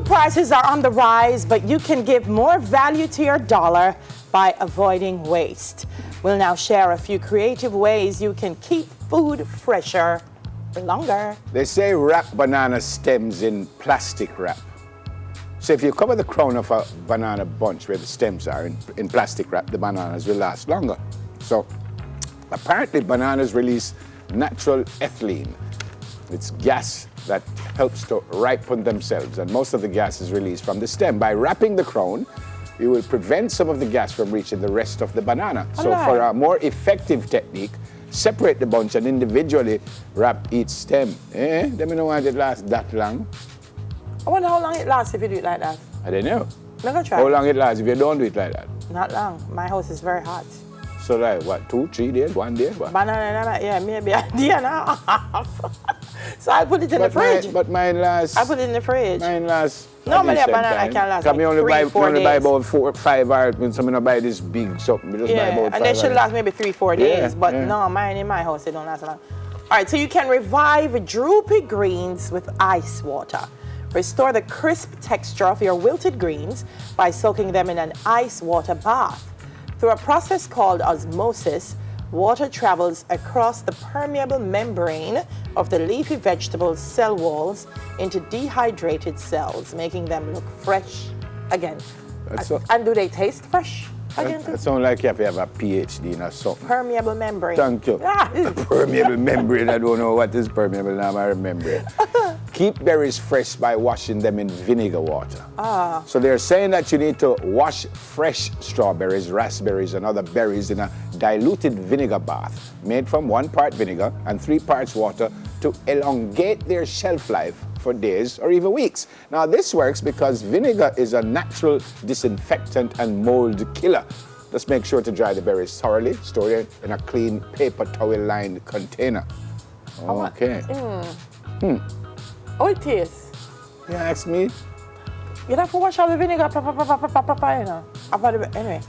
prices are on the rise, but you can give more value to your dollar by avoiding waste. We'll now share a few creative ways you can keep food fresher longer. They say wrap banana stems in plastic wrap. So if you cover the crown of a banana bunch where the stems are in plastic wrap, the bananas will last longer. So apparently bananas release natural ethylene. It's gas that helps to ripen themselves, and most of the gas is released from the stem. By wrapping the crown, you will prevent some of the gas from reaching the rest of the banana. So for a more effective technique, separate the bunch and individually wrap each stem. They don't want it to last that long. I wonder how long it lasts if you do it like that. I don't know. I'm gonna try. How long it lasts if you don't do it like that? Not long. My house is very hot. So like what, 2, 3 days, 1 day? What? Banana, yeah, maybe a day and a half. So I put it in the fridge. But mine lasts. I put it in the fridge. Mine lasts. Normally a banana can last like 3-4 days. buy about 4 or 5 hours when someone buy this big something. We just buy about 5 and they should last maybe 3-4 days. But yeah. no, mine in my house, they don't last long. All right, so you can revive droopy greens with ice water. Restore the crisp texture of your wilted greens by soaking them in an ice water bath. Through a process called osmosis, water travels across the permeable membrane of the leafy vegetable's cell walls into dehydrated cells, making them look fresh again. And do they taste fresh again? That sounds like you have to have a PhD in or something. Permeable membrane. Thank you. Permeable membrane. I don't know what is permeable now. I remember. Keep berries fresh by washing them in vinegar water. So they're saying that you need to wash fresh strawberries, raspberries, and other berries in a diluted vinegar bath made from 1 part vinegar and 3 parts water to elongate their shelf life for days or even weeks. Now this works because vinegar is a natural disinfectant and mold killer. Just make sure to dry the berries thoroughly, store it in a clean paper towel-lined container. Okay. How it tastes? You ask me? You have to wash out the vinegar, you know. Anyway.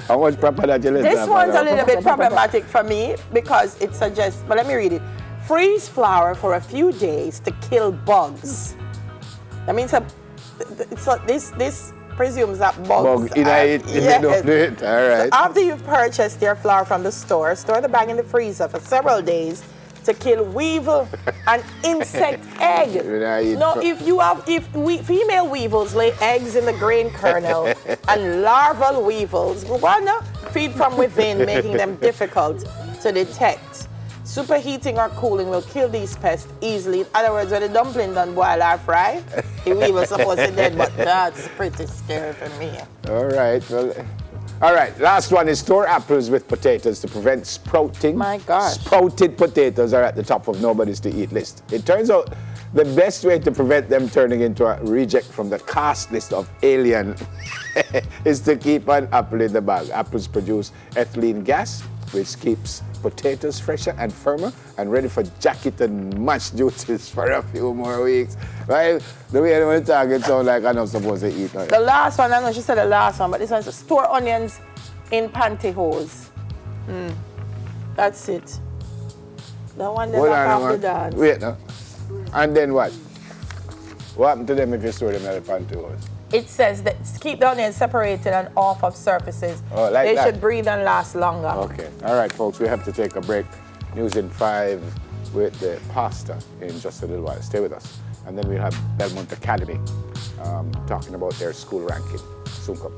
How much proper that you let This one's a little bit problematic for me because it suggests, but let me read it. Freeze flour for a few days to kill bugs. That means this presumes that bugs in it. Yes. Don't do it. All right. So after you've purchased your flour from the store the bag in the freezer for several days to kill weevil and insect egg. No, female weevils lay eggs in the grain kernel and larval weevils wanna feed from within, making them difficult to detect. Superheating or cooling will kill these pests easily. In other words, when the dumpling done boil or fry, the weevil's supposed to dead, but that's pretty scary for me. All right. Well, all right, last one is store apples with potatoes to prevent sprouting. My gosh. Sprouted potatoes are at the top of nobody's to eat list. It turns out the best way to prevent them turning into a reject from the cast list of alien is to keep an apple in the bag. Apples produce ethylene gas, which keeps potatoes fresher and firmer and ready for jacket and mash duties for a few more weeks. Right? The way I want to talk, it sounds like I'm not supposed to eat. Right? The last one, I know she said the last one, but this one's to store onions in pantyhose. That's it. The one that knock off the dance. Wait, no. And then what? What happened to them if you store them in the pantyhose? It says that keep the onions separated and off of surfaces. Oh, like they that? should breathe and last longer. Okay. All right, folks, we have to take a break. News in 5 with the pasta in just a little while. Stay with us. And then we'll have Belmont Academy talking about their school ranking. Soon come.